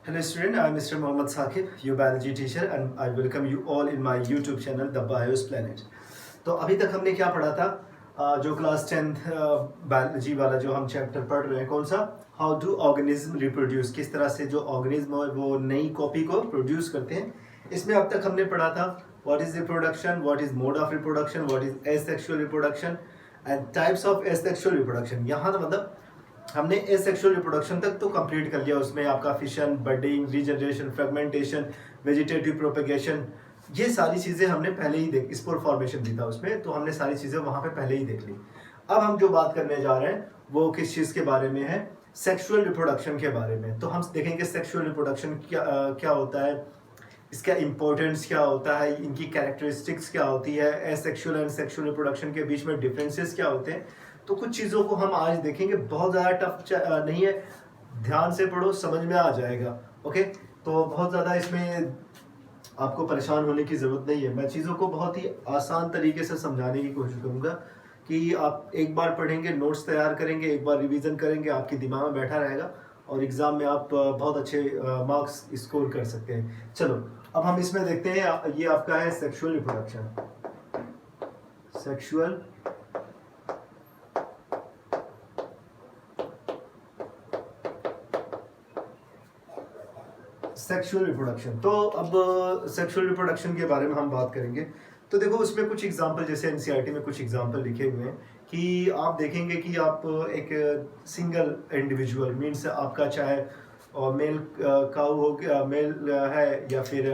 Hello student, I am Mr. Mohammad Saqib, your biology teacher and I welcome you all in my YouTube channel The Bios Planet. तो अभी तक हमने क्या पढ़ा था? जो क्लास 10th बायोलॉजी वाला जो हम चैप्टर पढ़ रहे हैं, कौन सा? हाउ डू ऑर्गेनिज्म रिप्रोड्यूस, किस तरह से जो ऑर्गेनिज्म है वो नई कॉपी को प्रोड्यूस करते हैं. इसमें अब तक हमने पढ़ा था what is reproduction, what is mode of reproduction, what is asexual reproduction and types of asexual reproduction. यहाँ तो मतलब हमने एसेक्सुअल रिप्रोडक्शन तक तो कंप्लीट कर लिया. उसमें आपका fission, budding, regeneration, fragmentation, vegetative propagation, ये सारी चीज़ें हमने पहले ही देख, स्पोर फॉर्मेशन भी था उसमें, तो हमने सारी चीज़ें वहाँ पे पहले ही देख ली. अब हम जो बात करने जा रहे हैं वो किस चीज़ के बारे में है? सेक्सुअल रिप्रोडक्शन के बारे में. तो हम देखेंगे सेक्सुअल रिप्रोडक्शन क्या होता है, इसका इम्पोर्टेंस क्या होता है, इनकी कैरेक्टरिस्टिक्स क्या होती है, एसेक्सुअल एंड सेक्सुअल रिप्रोडक्शन के बीच में डिफरेंसेस क्या होते हैं. तो कुछ चीज़ों को हम आज देखेंगे. बहुत ज़्यादा टफ नहीं है, ध्यान से पढ़ो, समझ में आ जाएगा. ओके, तो बहुत ज़्यादा इसमें आपको परेशान होने की ज़रूरत नहीं है. मैं चीज़ों को बहुत ही आसान तरीके से समझाने की कोशिश करूँगा कि आप एक बार पढ़ेंगे, नोट्स तैयार करेंगे, एक बार रिवीजन करेंगे, आपके दिमाग में बैठा रहेगा और एग्ज़ाम में आप बहुत अच्छे मार्क्स स्कोर कर सकते हैं. चलो अब हम इसमें देखते हैं. ये आपका है sexual reproduction. Sexual sexual reproduction. तो अब सेक्सुअल रिप्रोडक्शन के बारे में हम बात करेंगे. तो देखो उसमें कुछ एग्जांपल, जैसे एनसीईआरटी में कुछ एग्जांपल लिखे हुए हैं कि आप देखेंगे कि आप एक सिंगल इंडिविजुअल मीन्स आपका चाहे मेल काऊ हो गया, मेल है या फिर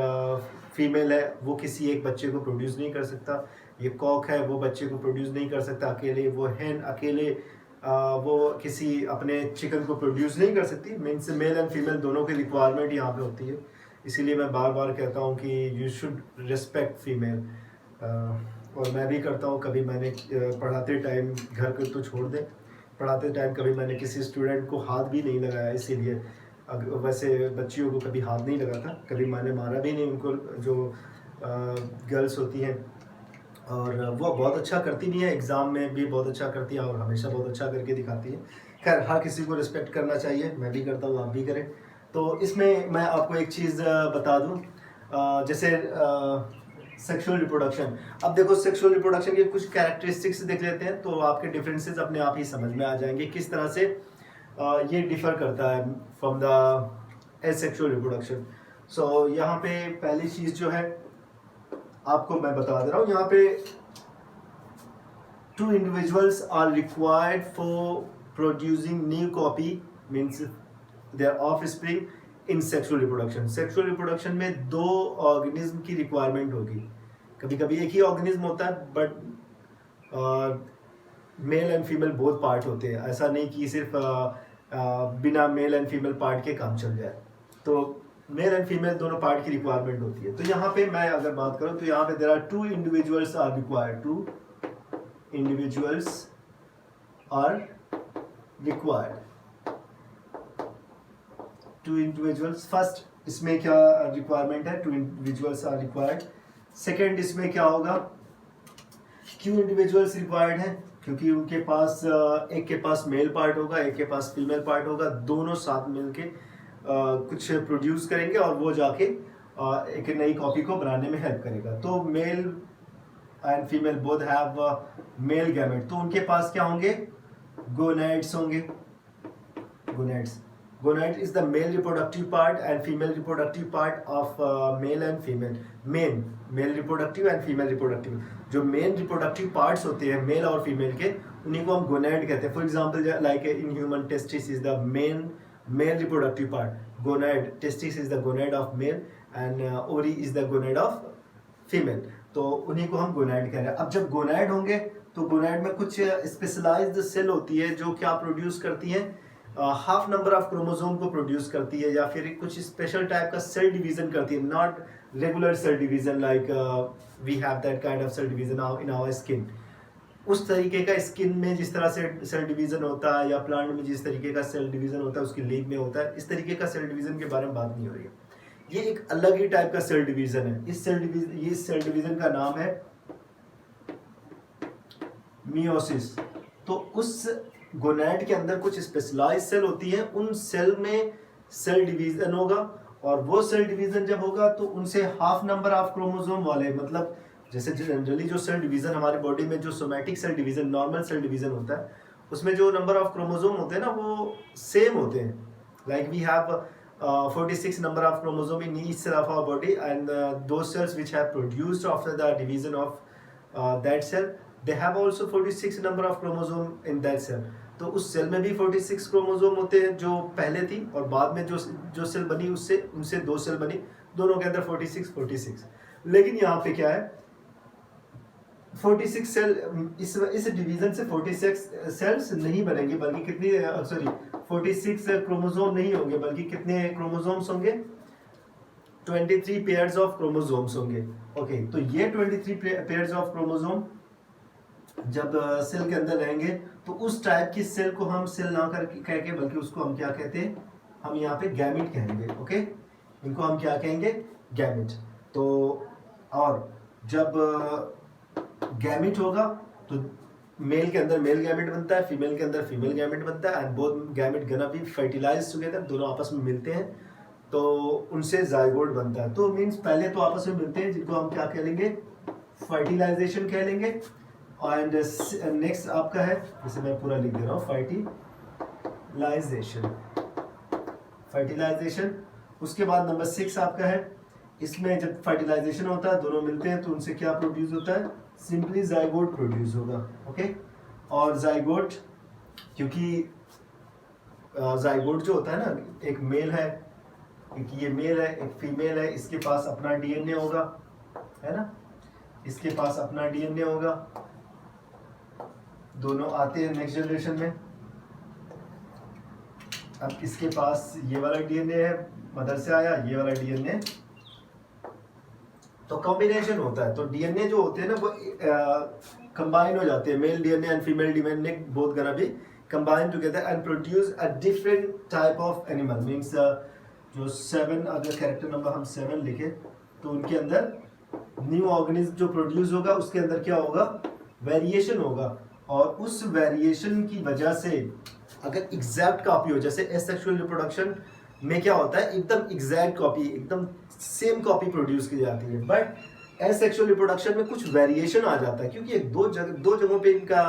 फीमेल है, वो किसी एक बच्चे को प्रोड्यूस नहीं कर सकता. ये कॉक है, वो बच्चे को प्रोड्यूस नहीं कर सकता अकेले. वो हैन अकेले वो किसी अपने चिकन को प्रोड्यूस नहीं कर सकती. मीन्स मेल एंड फीमेल दोनों की रिक्वायरमेंट यहाँ पे होती है. इसीलिए मैं बार बार कहता हूँ कि यू शुड रिस्पेक्ट फीमेल. और मैं भी करता हूँ. कभी मैंने पढ़ाते टाइम, घर को तो छोड़ दे, पढ़ाते टाइम कभी मैंने किसी स्टूडेंट को हाथ भी नहीं लगाया. इसीलिए वैसे बच्चियों को कभी हाथ नहीं लगाता, कभी मैंने मारा भी नहीं उनको. जो गर्ल्स होती हैं और वो बहुत अच्छा करती भी है, एग्ज़ाम में भी बहुत अच्छा करती है और हमेशा बहुत अच्छा करके दिखाती है. खैर, हर किसी को रिस्पेक्ट करना चाहिए, मैं भी करता हूँ, आप भी करें. तो इसमें मैं आपको एक चीज़ बता दूँ, जैसे सेक्सुअल रिप्रोडक्शन. अब देखो सेक्सुअल रिप्रोडक्शन के कुछ कैरेक्टरिस्टिक्स देख लेते हैं तो आपके डिफरेंसेस अपने आप ही समझ में आ जाएंगे किस तरह से ये डिफ़र करता है फ्रॉम द एसेक्सुअल रिप्रोडक्शन. सो यहाँ पे पहली चीज़ जो है आपको मैं बता दे रहा हूँ. यहाँ पे 2 individuals are required for producing new copy means their offspring in sexual reproduction. Sexual reproduction में 2 ऑर्गेनिज्म की रिक्वायरमेंट होगी. कभी कभी एक ही ऑर्गेनिज्म होता है but male and female both part होते हैं. ऐसा नहीं कि सिर्फ बिना मेल एंड फीमेल पार्ट के काम चल जाए. तो मेल एंड फीमेल दोनों पार्ट की रिक्वायरमेंट होती है. तो यहाँ पे मैं अगर बात करूँ तो यहाँ पे there are 2 individuals are required. 2 individuals are required. 2 individuals. First इसमें क्या रिक्वायरमेंट है? 2 individuals are required. सेकेंड इसमें क्या होगा? क्यों इंडिविजुअल्स रिक्वायर्ड हैं? क्योंकि उनके पास एक के पास मेल पार्ट होगा, एक के पास फीमेल पार्ट होगा. दोनों साथ मिलके कुछ प्रोड्यूस करेंगे और वो जाके एक नई कॉपी को बनाने में हेल्प करेगा. तो male and female both have male gamete. तो उनके पास क्या होंगे? गोनैड्स होंगे. Gonads. Gonad is the male reproductive part and female reproductive part of male and female. Male reproductive and female reproductive. जो मेन रिप्रोडक्टिव पार्ट्स होते हैं mail और female के, उन्हीं को हम गोनैड कहते हैं. For example like in human testis is the main male reproductive part. Gonad, testis is the gonad of male and ovary is the gonad of female. तो उन्हीं को हम गोनैड कह रहे हैं. अब जब गोनैड होंगे तो गोनैड में कुछ स्पेशलाइज्ड सेल होती है जो क्या प्रोड्यूस करती है? हाफ नंबर ऑफ क्रोमोसोम को प्रोड्यूस करती है या फिर कुछ स्पेशल टाइप का सेल डिवीजन करती है. Not regular cell division like we have that kind of cell division in our skin. उस तरीके का स्किन में जिस तरह से सेल डिवीजन होता है या प्लांट में जिस तरीके का सेल डिवीजन होता है उसकी लीफ में होता है, इस तरीके का सेल डिवीजन के बारे में बात नहीं हो रही है. ये एक अलग ही टाइप का सेल डिवीजन है. इस सेल डिवीजन का नाम है मियोसिस. तो उस गोनैड के अंदर कुछ स्पेशलाइज्ड सेल होती है, उन सेल में सेल डिवीजन होगा और वो सेल डिवीजन जब होगा तो उनसे हाफ नंबर ऑफ क्रोमोसोम वाले, मतलब जैसे जनरली जो सेल डिवीजन हमारे बॉडी में जो somatic cell division, normal cell division होता है, उसमें जो नंबर ऑफ क्रोमोसोम होते हैं ना वो सेम होते हैं. Like we have 46 number of chromosome in each cell of our body, and those cells which have produced after the division of that cell, they have also 46 number of chromosome in that cell. तो उस cell में भी 46 chromosome होते हैं जो पहले थी, और बाद में जो सेल बनी उससे उनसे 2 सेल बनी, दोनों के अंदर 46. लेकिन यहाँ पे क्या है, 46 सेल, इस डिवीजन से 46 सेल्स नहीं बनेंगे, बल्कि कितनी 46 क्रोमोसोम नहीं होंगे, बल्कि कितने क्रोमोसोम्स होंगे, 23 पेयर्स ऑफ क्रोमोसोम्स होंगे. ओके, तो ये 23 पेयर्स ऑफ क्रोमोसोम जब सेल के अंदर रहेंगे तो उस टाइप की सेल को हम सेल ना कह के, बल्कि उसको हम क्या कहते हैं, हम यहाँ पे गैमेट कहेंगे. ओके, इनको हम क्या कहेंगे, गैमेट. तो और जब गैमेट होगा तो मेल के अंदर मेल गैमेट बनता है, फीमेल के अंदर फीमेल गैमेट बनता है, and both gamete gonna be fertilize together, दोनों आपस में मिलते हैं तो उनसे जाइगोट बनता है. तो मींस पहले तो आपस में मिलते हैं, जिनको हम क्या कह लेंगे, फर्टिलाइजेशन कह लेंगे. एंड नेक्स्ट आपका है, जैसे मैं पूरा लिख दे रहा हूँ, फर्टिलाइजेशन. उसके बाद नंबर 6 आपका है, इसमें जब फर्टिलाइजेशन होता है, दोनों मिलते हैं तो उनसे क्या प्रोड्यूस होता है, सिंपली जाइगोट प्रोड्यूस होगा. ओके, और जाइगोट, क्योंकि जाइगोट जो होता है ना, एक मेल है, एक ये मेल है, एक फीमेल है, इसके पास अपना डीएनए होगा, है ना, इसके पास अपना डीएनए होगा, दोनों आते हैं नेक्स्ट जनरेशन में. अब इसके पास ये वाला डीएनए है, मदर से आया, ये वाला डीएनए, तो कॉम्बिनेशन होता है. तो डीएनए जो होते हैं ना वो कंबाइन हो जाते हैं, male DNA and female DNA both gonna be combine together and produce a different type of animal. Means जो 7, अगर कैरेक्टर नंबर हम 7 लिखे तो उनके अंदर न्यू ऑर्गेनिज्म जो प्रोड्यूस होगा उसके अंदर क्या होगा, वेरिएशन होगा. और उस वेरिएशन की वजह से अगर एग्जैक्ट कॉपी हो, जैसे एसेक्सुअल रिप्रोडक्शन में क्या होता है, एकदम एग्जैक्ट कॉपी, एकदम सेम कॉपी प्रोड्यूस की जाती है. बट एसेक्सुअल रिप्रोडक्शन में कुछ वेरिएशन आ जाता है, क्योंकि दो जगहों पे इनका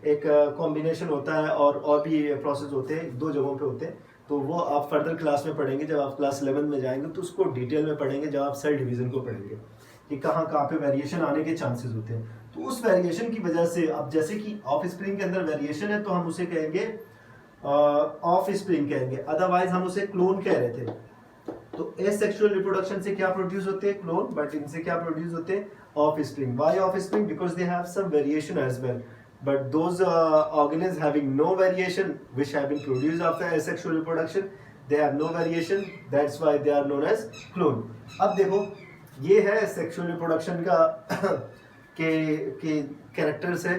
एक कॉम्बिनेशन होता है, और भी प्रोसेस होते हैं, 2 जगहों पे होते हैं. तो वो आप फर्दर क्लास में पढ़ेंगे, जब आप क्लास 11 में जाएंगे तो उसको डिटेल में पढ़ेंगे, जब आप सेल डिवीजन को पढ़ेंगे कि कहाँ पे वेरिएशन आने के चांसेस होते हैं. तो उस वेरिएशन की वजह से, अब जैसे कि ऑफ स्प्रिंग के अंदर वेरिएशन है तो हम उसे कहेंगे ऑफ स्प्रिंग कहेंगे, अदरवाइज हम उसे क्लोन कह रहे थे. तो एसेक्सुअल रिप्रोडक्शन से क्या प्रोड्यूस होते हैं, क्लोन, बट इनसे क्या प्रोड्यूस होते हैं, offspring. Why offspring? Because they have some variation as well, but those organisms having no variation which have been produced after asexual reproduction, they have no variation, that's why they are known as clone. अब देखो ये है sexual reproduction का के characters है,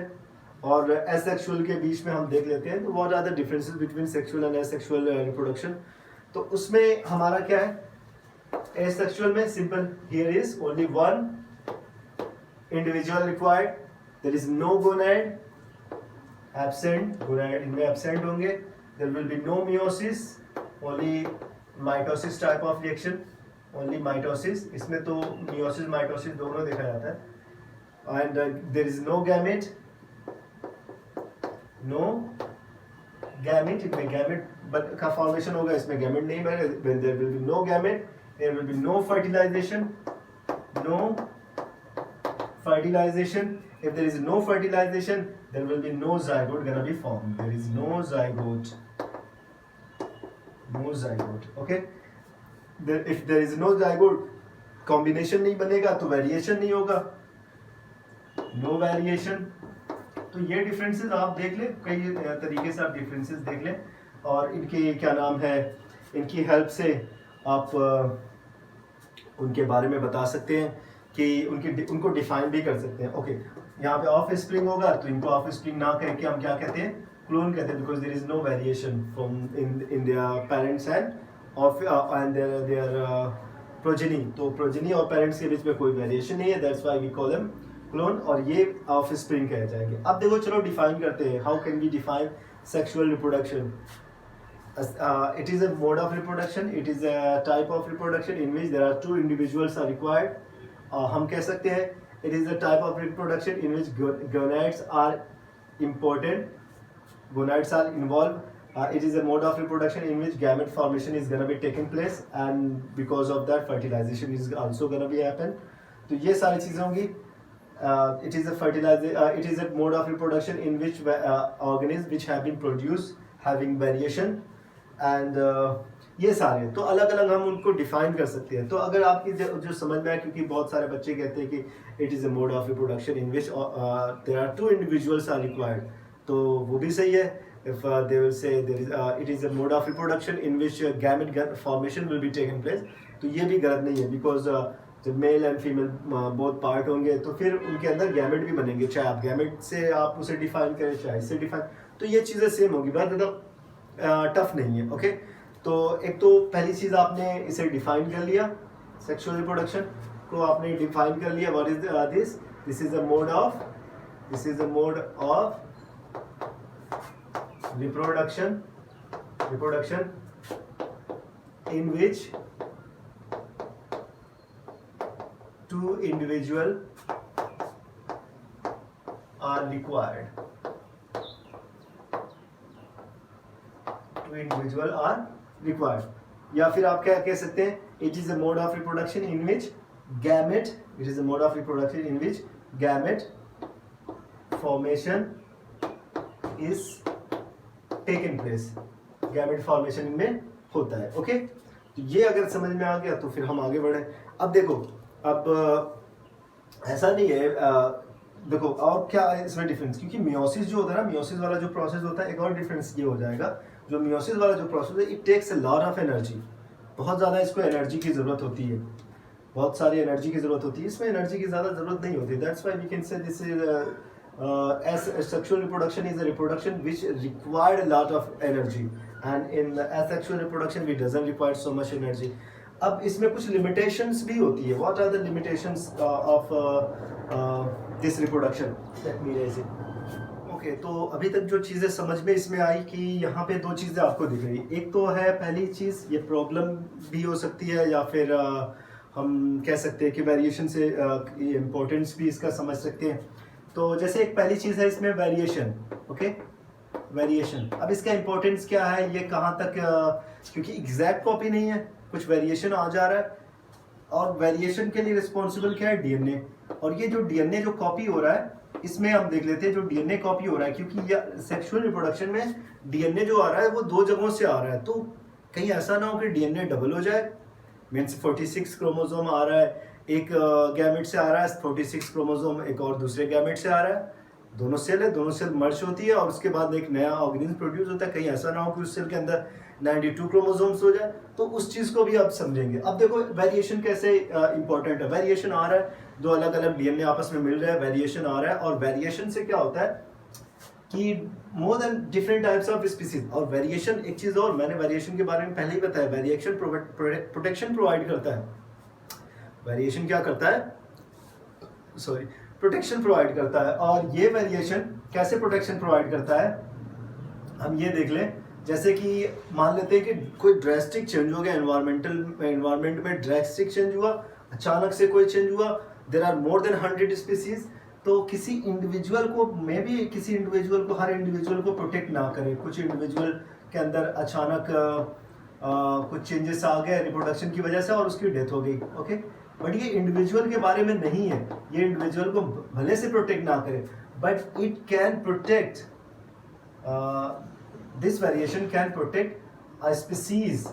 और asexual के बीच में हम देख लेते हैं तो what are the differences between sexual and asexual reproduction. तो उसमें हमारा क्या है, asexual में simple, here is only one individual required, there is no gonad, absent, gonad इनमें absent होंगे, there will be no meiosis, only mitosis type of reaction, only mitosis. इसमें तो meiosis mitosis दोनों देखा जाता है. And there is no gamete, इनमें gamete but का formation होगा, इसमें gamete नहीं बनेगा. When there will be no gamete, there will be no fertilization. If there is no fertilization, there will be no zygote gonna be formed. There is no zygote. Okay. If there is no zygote, combination नहीं बनेगा तो variation नहीं होगा. No variation. तो ये differences आप देख लें, कई तरीके से आप differences देख लें, और इनके क्या नाम है, इनकी help से आप उनके बारे में बता सकते हैं कि उनको डिफाइन भी कर सकते हैं. ओके, यहाँ पे ऑफ स्प्रिंग होगा तो इनको ऑफ स्प्रिंग ना कह के हम क्या कहते हैं, क्लोन कहते हैं, because there is no variation from in their parents and their progeny. तो प्रोजेनी और पेरेंट्स के बीच में कोई वेरिएशन नहीं है, that's why we call them clone, और ये ऑफ स्प्रिंग कहे जाएंगे. अब देखो चलो डिफाइन करते हैं, how can we define sexual reproduction. It is a mode of reproduction. It is a type of reproduction in which there are two individuals are required. हम कह सकते हैं it is a type of reproduction in which gonads are important. Gonads are involved. It is a mode of reproduction in which gamete formation is gonna be taking place, and because of that fertilization is also gonna be happen. तो ये सारी चीजें होंगी. It is a mode of reproduction in which organisms which have been produced having variation, and ये सारे तो अलग अलग हम उनको डिफाइन कर सकते हैं. तो अगर आपकी जो समझ में आए, क्योंकि बहुत सारे बच्चे कहते हैं कि it is a mode of reproduction in which there are two individuals are required, तो वो भी सही है. if they will say it is a mode of reproduction in which gamete formation will be taking place, तो ये भी गलत नहीं है, बिकॉज जब male and female both part होंगे तो फिर उनके अंदर गैमेट भी बनेंगे, चाहे आप गैमेट से आप उसे डिफाइन करें चाहे इससे डिफाइन, तो ये चीज़ें सेम होगी, बहुत ज़्यादा टफ नहीं है. ओके, तो एक तो पहली चीज़ आपने इसे डिफाइन कर लिया, सेक्सुअल रिप्रोडक्शन को आपने डिफाइन कर लिया. What is this? This is a mode of reproduction in which two individual are required. या फिर आप क्या कह सकते हैं, it is a mode of reproduction in which gamete formation is taken place. Gamete formation इनमें होता है. ओके, तो ये अगर समझ में आ गया तो फिर हम आगे बढ़े. अब देखो, अब ऐसा नहीं है, देखो और क्या है इसमें डिफरेंस, क्योंकि मियोसिस जो होता है ना, मियोसिस वाला जो प्रोसेस होता है, एक और डिफरेंस ये हो जाएगा, जो मियोसिस वाला जो प्रोसेस है, it takes a lot of energy. बहुत ज़्यादा इसको एनर्जी की ज़रूरत होती है, बहुत सारी एनर्जी की ज़रूरत होती है. इसमें एनर्जी की ज़्यादा ज़रूरत नहीं होती. That's why we can say this is as sexual reproduction is a reproduction which required a lot of energy, and in asexual reproduction we doesn't require so much energy. अब इसमें कुछ limitations भी होती है. What are the limitations of this reproduction? Let me raise it. Okay, तो अभी तक जो चीज़ें समझ में इसमें आई कि यहाँ पे दो चीज़ें आपको दिख रही. एक तो है पहली चीज़, ये प्रॉब्लम भी हो सकती है, या फिर हम कह सकते हैं कि वेरिएशन से इम्पोर्टेंस भी इसका समझ सकते हैं. तो जैसे एक पहली चीज़ है इसमें वेरिएशन. Okay, variation. अब इसका इंपॉर्टेंस क्या है, ये कहाँ तक, क्योंकि एग्जैक्ट कॉपी नहीं है, कुछ वेरिएशन आ जा रहा है, और वेरिएशन के लिए रिस्पॉन्सिबल क्या है, डीएनए. और ये जो डीएनए जो कॉपी हो रहा है, इसमें हम देख लेते हैं जो डीएनए कॉपी हो रहा है, क्योंकि ये सेक्सुअल रिप्रोडक्शन में डीएनए जो आ रहा है वो दो जगहों से आ रहा है. तो कहीं ऐसा ना हो कि डीएनए डबल हो जाए, मीन्स 46 क्रोमोसोम आ रहा है, एक गैमेट से आ रहा है 46 क्रोमोसोम, एक और दूसरे गैमेट से आ रहा है, दोनों सेल है, दोनों सेल मर्ज होती है और उसके बाद एक नया ऑर्गेनिज्म प्रोड्यूस होता है. कहीं ऐसा ना हो कि उस सेल के अंदर 92 क्रोमोसोम्स हो जाए, तो उस चीज़ को भी आप समझेंगे. अब देखो वेरिएशन कैसे इंपॉर्टेंट है. वेरिएशन आ रहा है, दो अलग अलग डीएनए आपस में मिल रहे हैं, वेरिएशन आ रहा है, और वेरिएशन से क्या होता है कि more than different types of species. और वेरिएशन एक चीज़ और, मैंने वेरिएशन के बारे में पहले ही बताया, वेरिएशन प्रोटेक्शन प्रोवाइड करता है. वेरिएशन क्या करता है, सॉरी, प्रोटेक्शन प्रोवाइड करता है. और ये वेरिएशन कैसे प्रोटेक्शन प्रोवाइड करता है, हम ये देख लें. जैसे कि मान लेते हैं कि कोई ड्रास्टिक चेंज हो गया, एनवायरमेंट में ड्रास्टिक चेंज हुआ, अचानक से कोई चेंज हुआ, there are more than 100 species. तो किसी इंडिविजुअल को, मे बी किसी इंडिविजुअल को, हर इंडिविजुअल को प्रोटेक्ट ना करे. कुछ इंडिविजुअल के अंदर अचानक कुछ चेंजेस आ गए रिप्रोडक्शन की वजह से और उसकी डेथ हो गई. ओके, बट ये इंडिविजुअल के बारे में नहीं है. ये इंडिविजुअल को भले से प्रोटेक्ट ना करे, but it can protect, this variation can protect a species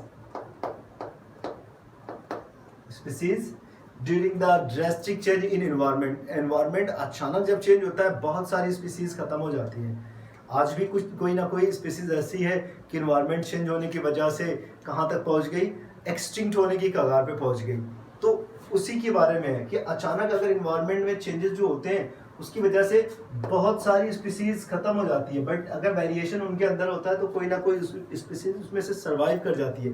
during the drastic change in environment. अचानक जब चेंज होता है, बहुत सारी स्पीसीज खत्म हो जाती हैं. आज भी कोई ना कोई स्पीसीज ऐसी है कि एनवायरमेंट चेंज होने की वजह से कहाँ तक पहुँच गई, एक्सटिंक्ट होने की कगार पे पहुँच गई. तो उसी के बारे में है कि अचानक अगर इन्वायरमेंट में चेंजेस जो होते हैं, उसकी वजह से बहुत सारी स्पीसीज खत्म हो जाती है. बट अगर वेरिएशन उनके अंदर होता है तो कोई ना कोई स्पीसीज उसमें से सर्वाइव कर जाती है.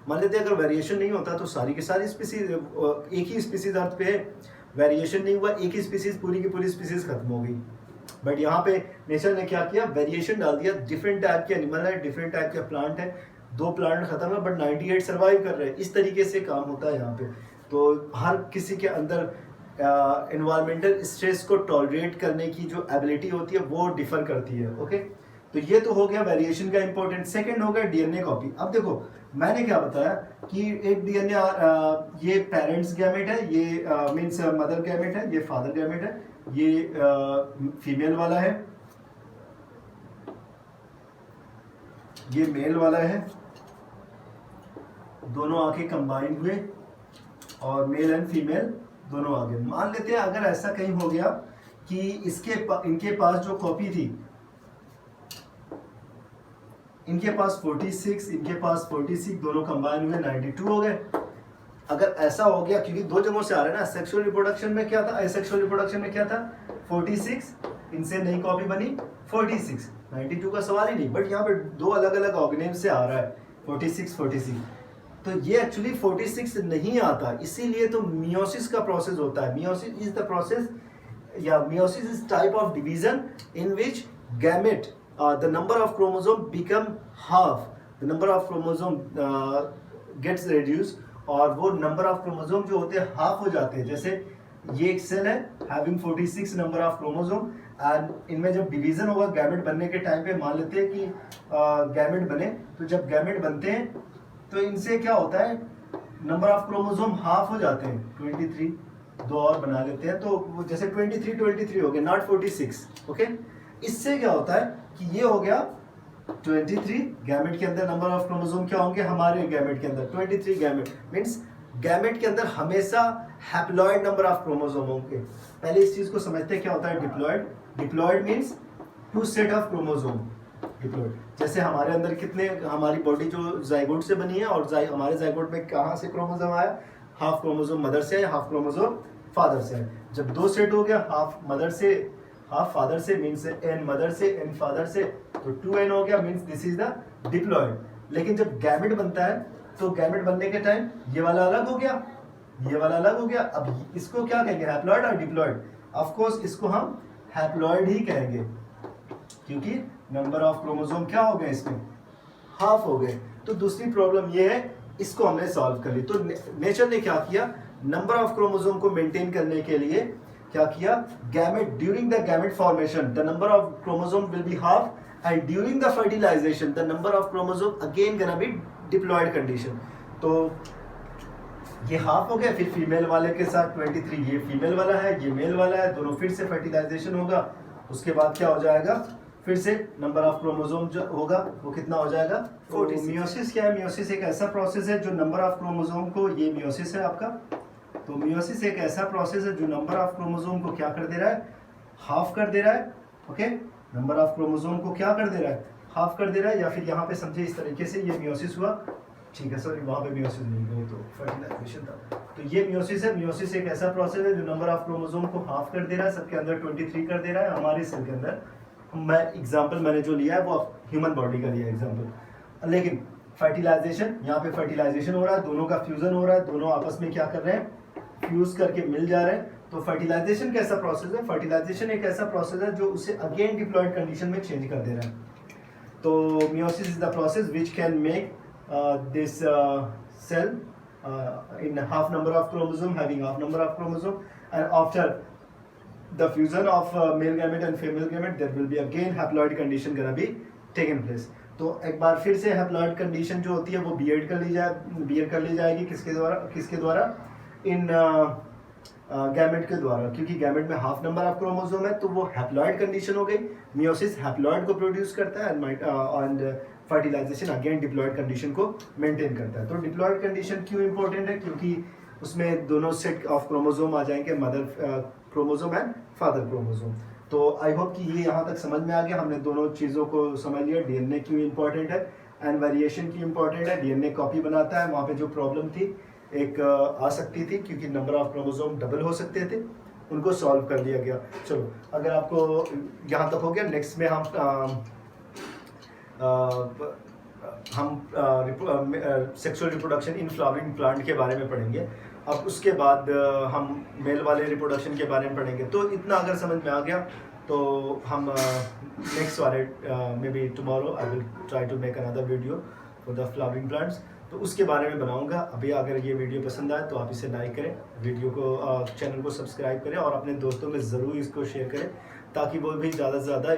मान लेते हैं अगर वेरिएशन नहीं होता तो सारी की सारी स्पीसीज, एक ही स्पीसीज अर्थ पे वेरिएशन नहीं हुआ, एक ही स्पीसीज, पूरी की पूरी स्पीसीज खत्म हो गई. बट यहाँ पे नेचर ने क्या किया, वेरिएशन डाल दिया. डिफरेंट टाइप के एनिमल है, डिफरेंट टाइप के प्लांट है, 2 प्लांट खत्म है बट 98 सर्वाइव कर रहे हैं। इस तरीके से काम होता है यहाँ पे। तो हर किसी के अंदर एनवायरमेंटल स्ट्रेस को टॉलरेट करने की जो एबिलिटी होती है वो डिफर करती है। ओके, तो ये तो हो गया वेरिएशन का इंपॉर्टेंट। सेकंड हो गया डीएनए कॉपी। अब देखो मैंने क्या बताया कि एक डीएनए ये पेरेंट्स गैमेट है, ये मींस मदर गैमेट है, ये फादर गैमेट है, ये फीमेल वाला है, ये मेल वाला है, दोनों आके कंबाइंड हुए और मेल एंड फीमेल दोनों आगे। मान लेते हैं अगर ऐसा कहीं हो गया कि इनके पास जो कॉपी थी, इनके पास 46, इनके पास 46, दोनों कंबाइन हुए 92 हो गए। अगर ऐसा हो गया, क्योंकि 2 जगहों से आ रहा है ना, सेक्सुअल रिप्रोडक्शन में क्या था, एसेक्सुअल रिप्रोडक्शन में क्या था, 46, इनसे नई कॉपी बनी 46, 92 का सवाल ही नहीं। बट यहाँ पे 2 अलग अलग ऑर्गेनिज्म से आ रहा है 46, तो ये एक्चुअली 46 नहीं आता, इसीलिए तो मियोसिस का प्रोसेस होता है। मियोसिस इज द प्रोसेस, या meiosis is type of division in which gamete the number of chromosome become half, the number of chromosome gets reduced, और वो नंबर ऑफ क्रोमोसोम जो होते हैं हाफ हो जाते हैं। जैसे ये एक सेल है having 46 number of chromosome, and इनमें जब डिवीजन होगा गैमेट बनने के टाइम पे, मान लेते हैं कि गैमेट बने, तो जब गैमेट बनते हैं तो इनसे क्या होता है, नंबर ऑफ क्रोमोसोम हाफ हो जाते हैं, 23, 2 और बना लेते हैं, तो जैसे 23 हो गए, नॉट 46। ओके, इससे क्या होता है कि ये हो गया 23, गैमेट के अंदर नंबर ऑफ क्रोमोसोम क्या होंगे, हमारे गैमेट के अंदर 23 गैमेट, मींस गैमेट के अंदर हमेशा हैप्लॉइड नंबर ऑफ क्रोमोसोम होंगे। पहले इस चीज को समझते हैं क्या होता है diploid. Diploid means 2 set of chromosome. Diploid जैसे हमारे अंदर कितने, हमारी बॉडी जो जाइगोट से बनी है, और हमारे जाइगोट में कहाँ से क्रोमोसोम आया, हाफ क्रोमोसोम मदर से है, हाफ क्रोमोसोम फादर से है। जब 2 सेट हो गया, हाफ मदर से हाफ फादर से, मीन्स n मदर से n फादर से, तो 2n हो गया, means this is the diploid. लेकिन जब गैमेट बनता है तो गैमेट बनने के टाइम ये वाला अलग हो गया, ये वाला अलग हो गया। अब इसको क्या कहेंगे, हैप्लॉइड और डिप्लॉइड? ऑफ कोर्स इसको हम हैप्लॉइड ही कहेंगे, क्योंकि नंबर ऑफ क्रोमोसोम क्या हो गए इसमें, हाफ हो गए। तो दूसरी प्रॉब्लम ये है, इसको हमने सॉल्व कर ली। तो नेचर ने क्या किया, नंबर ऑफ क्रोमोसोम को मेंटेन करने के लिए क्या किया, gamete during the gamete formation the number of chromosome will be half, and during the fertilization the number of chromosome again gonna be diploid condition. तो ये हाफ हो गया, फिर फीमेल वाले के साथ 23, ये फीमेल वाला है, ये मेल वाला है, दोनों फिर से फर्टिलाइजेशन होगा। उसके बाद क्या हो जाएगा, फिर से नंबर ऑफ क्रोमोसोम जो होगा वो कितना हो जाएगा, 46। मियोसिस क्या है, मियोसिस एक ऐसा प्रोसेस है जो नंबर ऑफ क्रोमोसोम को, ये मियोसिस है आपका, तो मियोसिस एक ऐसा प्रोसेस है जो नंबर ऑफ क्रोमोसोम को क्या कर दे रहा है, हाफ कर दे रहा है। ओके, नंबर ऑफ क्रोमोसोम को क्या कर दे रहा है, हाफ कर दे रहा है। या फिर यहाँ पे समझे इस तरीके से, ये मियोसिस हुआ, ठीक है, सॉरी वहाँ पे मियोसिस नहीं हुआ, तो फर्टिलाइजेशन था। तो ये मियोसिस है। मियोसिस एक ऐसा प्रोसेस है जो नंबर ऑफ क्रोमोसोम को हाफ कर दे रहा है, सबके अंदर 23 कर दे रहा है। हमारे सेल के अंदर मैं एग्जाम्पल मैंने जो लिया है वो ह्यूमन बॉडी का लिया है एग्जाम्पल। लेकिन फर्टिलाइजेशन, यहाँ पे फर्टिलाइजेशन हो रहा है, दोनों का फ्यूजन हो रहा है, दोनों आपस में क्या कर रहे हैं, फ्यूज करके मिल जा रहे हैं। तो फर्टिलाइजेशन कैसा प्रोसेस है, फर्टिलाइजेशन एक ऐसा प्रोसेस है जो उसे अगेन डिप्लॉयड कंडीशन में चेंज कर दे रहा है। तो meiosis is the process which can make this cell in half number of chromosome, having half number of chromosome, and after the fusion of male gamete and female gamete, there will be again haploid condition gonna be taken place. तो एक बार फिर से haploid condition जो होती है वो beer कर ली जाएगी किसके द्वारा, इन गैमेट के द्वारा, क्योंकि गैमेट में हाफ नंबर ऑफ क्रोमोसोम है, तो वो हैप्लॉइड कंडीशन हो गई। मियोसिस हैप्लॉइड को प्रोड्यूस करता है, and fertilization again diploid condition को मेंटेन करता है। तो डिप्लॉयड कंडीशन क्यों इंपॉर्टेंट है, क्योंकि उसमें दोनों सेट ऑफ क्रोमोसोम आ जाएंगे, mother chromosome and father chromosome. तो आई होप कि ये यहाँ तक समझ में आ गया, हमने दोनों चीज़ों को समझ लिया, डीएनए क्यों इंपॉर्टेंट है एंड वेरिएशन क्यों इंपॉर्टेंट है। डीएनए कॉपी बनाता है, वहाँ पे जो प्रॉब्लम थी एक आ सकती थी, क्योंकि नंबर ऑफ क्रोमोसोम डबल हो सकते थे, उनको सॉल्व कर लिया गया। चलो, अगर आपको यहाँ तक हो गया, नेक्स्ट में हम sexual reproduction in flowering plant के बारे में पढ़ेंगे। अब उसके बाद हम मेल वाले रिप्रोडक्शन के बारे में पढ़ेंगे। तो इतना अगर समझ में आ गया तो हम नेक्स्ट वाले maybe tomorrow I will try to make another video for the flowering plants, तो उसके बारे में बनाऊंगा। अभी अगर ये वीडियो पसंद आए तो आप इसे लाइक करें, वीडियो को चैनल को सब्सक्राइब करें और अपने दोस्तों में ज़रूर इसको शेयर करें ताकि वो भी ज़्यादा से ज़्यादा